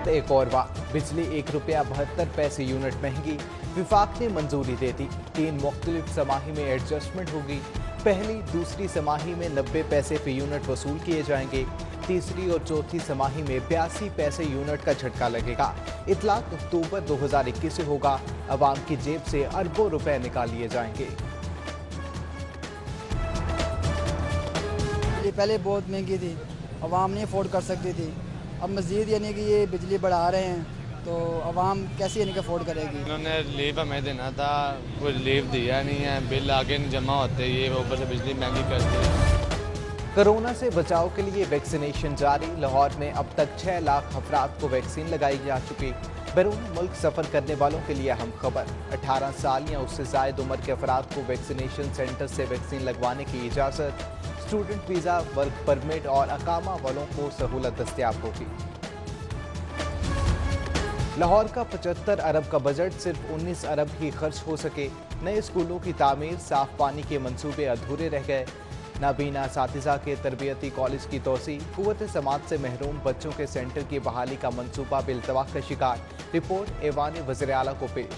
एक और वार, बिजली ₹1.72 यूनिट महंगी, विफाक ने मंजूरी दे दी। 3 मुख्तलिफ समाही में एडजस्टमेंट होगी। पहली दूसरी समाही में 90 पैसे फी यूनिट वसूल किए जाएंगे। तीसरी और चौथी समाही में 82 पैसे यूनिट का झटका लगेगा। इतलाक अक्टूबर 2021 से होगा। अवाम की जेब से अरबों रुपए निकाल लिए जाएंगे। ये पहले बहुत महंगी थी, अवाम नहीं अफोर्ड कर सकती थी। अब मज़ीद यानी कि ये बिजली बढ़ा रहे हैं तो अवाम कैसे यानी कि अफोर्ड करेगी। इन्होंने रिलीफ हमें देना था, कोई रिलीफ दिया नहीं है, बिल आगे नहीं जमा होते, ये ऊपर से बिजली महंगी करती है। कोरोना से बचाव के लिए वैक्सीनेशन जारी। लाहौर में अब तक 6 लाख अफराद को वैक्सीन लगाई जा चुकी। बैरून मुल्क सफ़र करने वालों के लिए अहम खबर, 18 साल या उससे ज़ायद उम्र के अफराद को वैक्सीनेशन सेंटर से वैक्सीन लगवाने की इजाज़त। स्टूडेंट वीज़ा, वर्क परमिट और अकामा वालों को सहूलत दस्तयाब होगी। लाहौर का 75 अरब का बजट, सिर्फ 19 अरब ही खर्च हो सके। नए स्कूलों की तामीर, साफ पानी के मंसूबे अधूरे रह गए। नाबीना असातिज़ा के तरबियती कॉलेज की तोसी, कुव्वत समात से महरूम बच्चों के सेंटर की बहाली का मंसूबा बिल्तवा का शिकार। रिपोर्ट ऐवान वज़ीर आला को पेश।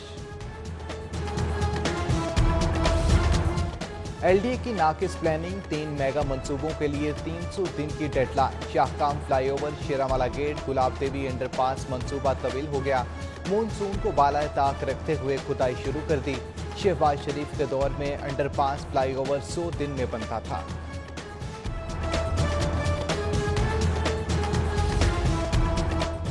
LDA की नाकिस प्लानिंग, 3 मेगा मंसूबों के लिए 300 दिन की डेडलाइन। शाहकाम फ्लाईओवर, शेरामाला गेट, गुलाब देवी अंडरपास मंसूबा तवील हो गया। मानसून को बालाए ताक रखते हुए खुदाई शुरू कर दी। शहबाज शरीफ के दौर में अंडरपास फ्लाईओवर 100 दिन में बनता था।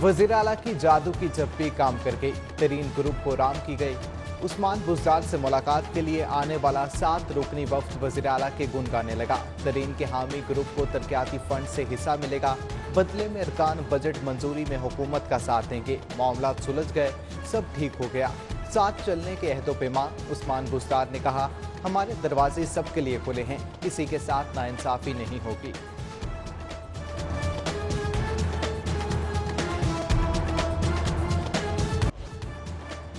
वज़ीर आला की जादू की जप्पी काम कर गई। तरीन ग्रुप को राम की गई। उस्मान बुज़दार से मुलाकात के लिए आने वाला 7 रुकनी वफ्द वज़ीर आला के गुण गाने लगा। तरीन के हामी ग्रुप को तरक्याती फंड से हिस्सा मिलेगा। बदले में अरकान बजट मंजूरी में हुकूमत का साथ देंगे। मामला सुलझ गए, सब ठीक हो गया। साथ चलने के अहदो पैमा। उस्मान बुज़दार ने कहा, हमारे दरवाजे सबके लिए खुले हैं, किसी के साथ नाइंसाफ़ी नहीं होगी।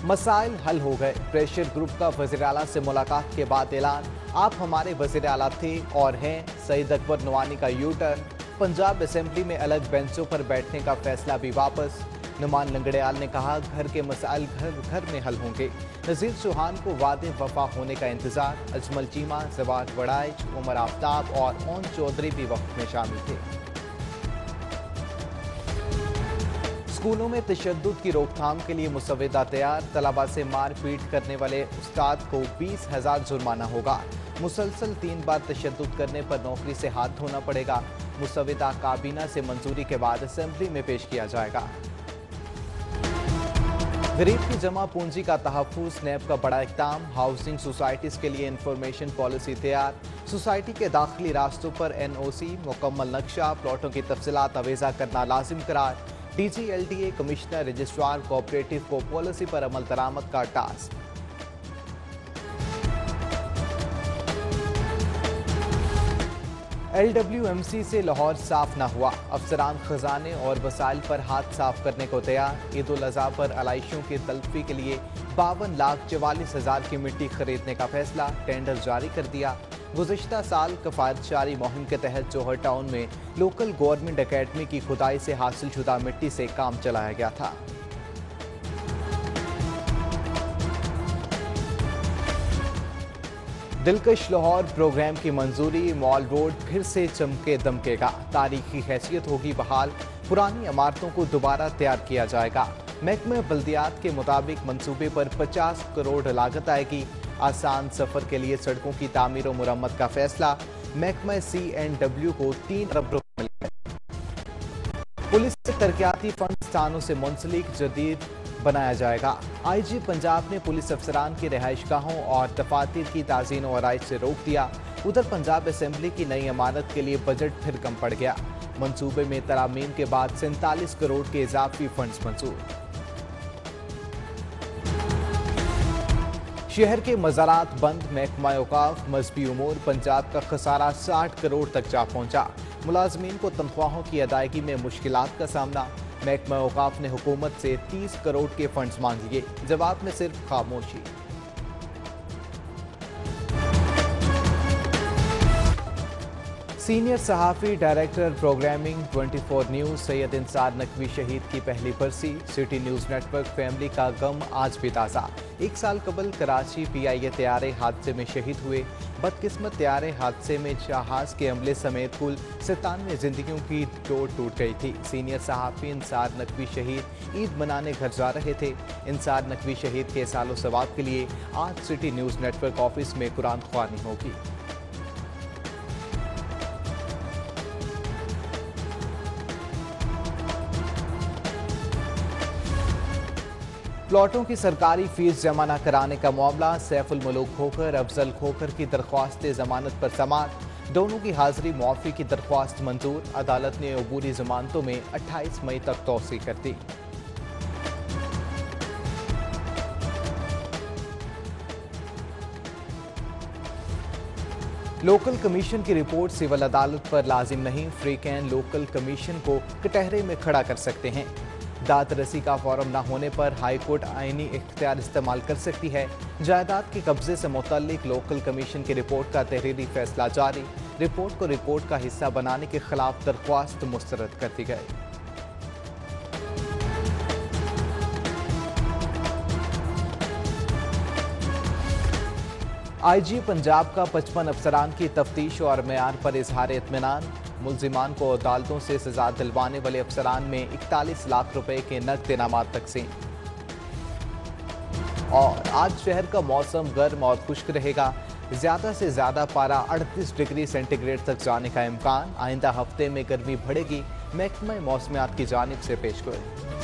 मसाइल हल हो गए। प्रेशर ग्रुप का वज़ीर आला से मुलाकात के बाद ऐलान, आप हमारे वज़ीर आला थे और हैं। सईद अकबर नवानी का यू टर्न। पंजाब असेंबली में अलग बेंचों पर बैठने का फैसला भी वापस। नुमान लंगड़ेयाल ने कहा, घर के मसाइल घर घर में हल होंगे। नज़ीर चौहान को वादे वफा होने का इंतजार। अजमल चीमा, जवाद वड़ाइच, उमर आफ्ताब और ओन चौधरी भी वक्त में शामिल थे। स्कूलों में तशद्दुद की रोकथाम के लिए मुसव्विदा तैयार। तलबा से मारपीट करने वाले उस्ताद को 20,000 जुर्माना होगा। मुसलसल 3 बार तशद्दुद करने पर नौकरी से हाथ धोना पड़ेगा। मुसव्विदा काबीना से मंजूरी के बाद असेंबली में पेश किया जाएगा। गरीब की जमा पूंजी का तहफ़्फ़ुज़, नैब का बड़ा इक़दाम। हाउसिंग सोसाइटीज़ के लिए इंफॉर्मेशन पॉलिसी तैयार। सोसाइटी के दाखिली रास्तों पर NOC, मुकम्मल नक्शा, प्लॉटों की तफसीलात अवेज़ा करना लाजिम करार। DG LDA, commissioner registrar cooperative को पॉलिसी पर अमल दरामद का टास्क। LWMC से लाहौर साफ न हुआ। अफसरान खजाने और वसाइल पर हाथ साफ करने को तैयार। ईद उल अज़हा पर अलाइशियों की तलफी के लिए 52,44,000 की मिट्टी खरीदने का फैसला। टेंडर जारी कर दिया। गुज़िश्ता साल कफ़ायतशारी मुहिम के तहत जौहर टाउन में लोकल गवर्नमेंट अकेडमी की खुदाई से हासिल शुदा मिट्टी से काम चलाया गया था। दिलकश लाहौर प्रोग्राम की मंजूरी। मॉल रोड फिर से चमके दमकेगा। तारीखी हैसियत होगी बहाल। पुरानी इमारतों को दोबारा तैयार किया जाएगा। महकमे बल्दियात के मुताबिक मंसूबे पर 50 करोड़ लागत आएगी। आसान सफर के लिए सड़कों की तामीर और मुरम्मत का फैसला। महकमा C&W को 3 अरब रुपए मिलेंगे। पुलिस से तरक्याती फंड स्थानों से मुंसलिक जदीद बनाया जाएगा। IG पंजाब ने पुलिस अफसरान की रिहाइशगाहों और दफातर की ताज़ीन और आराइश से रोक दिया। उधर पंजाब असेंबली की नई इमारत के लिए बजट फिर कम पड़ गया। मंसूबे में तरामीम के बाद 47 करोड़ के इजाफी फंड्स मंजूर। शहर के मज़ारात बंद। महकमा औकाफ, मजहबी उमूर, पंजाब का खसारा 60 करोड़ तक जा पहुंचा। मुलाजमीन को तनख्वाहों की अदायगी में मुश्किलात का सामना। महकमा औकाफ ने हुकूमत से 30 करोड़ के फंड्स मांग लिए, जवाब में सिर्फ खामोशी। सीनियर सहाफ़ी director programming 24 news Syed Insar Naqvi शहीद की पहली बरसी। सिटी न्यूज़ नेटवर्क फैमिली का गम आज भी ताज़ा। 1 साल कबल कराची PIA तैयारे हादसे में शहीद हुए। बदकिस्मत तैयारे हादसे में जहाज़ के अमले समेत कुल 97 जिंदगियों की डोर टूट गई थी। सीनियर सहाफ़ी इंसार नकवी शहीद ईद मनाने घर जा रहे थे। इंसार नकवी शहीद के सालो सवाब के लिए आज सिटी न्यूज़ नेटवर्क ऑफिस में कुरान ख्वानी होगी। प्लॉटों की सरकारी फीस जमा न कराने का मामला। सैफुल मलूक खोखर, अफजल खोखर की दरख्वास्त जमानत पर समाअत। दोनों की हाजिरी मुआफ़ी की दरख्वास्त मंजूर। अदालत ने अबूरी जमानतों में 28 मई तक तौसी कर दी। लोकल कमीशन की रिपोर्ट सिविल अदालत पर लाजिम नहीं। फ्री कैन लोकल कमीशन को कटहरे में खड़ा कर सकते हैं। दाद रसी का फॉर्म न होने पर हाई कोर्ट आईनी इख्तियार इस्तेमाल कर सकती है। जायदाद के कब्जे से मुतल्लिक लोकल कमीशन की रिपोर्ट का तहरीरी फैसला जारी। रिपोर्ट को रिपोर्ट का हिस्सा बनाने के खिलाफ दरख्वास्त मुस्तरद कर दी गई। IG पंजाब का 55 अफसरान की तफ्तीश और मेयार पर इजहार इत्मीनान। मुल्जिमान को अदालतों से सजा दिलवाने वाले अफसरान में 41 लाख रुपए के नकद इनामात तकसीम। और आज शहर का मौसम गर्म और खुश्क रहेगा। ज्यादा से ज्यादा पारा 38 डिग्री सेंटीग्रेड तक जाने का इम्कान। आइंदा हफ्ते में गर्मी बढ़ेगी। महकमा मौसमियात की जानिब से पेशगोई।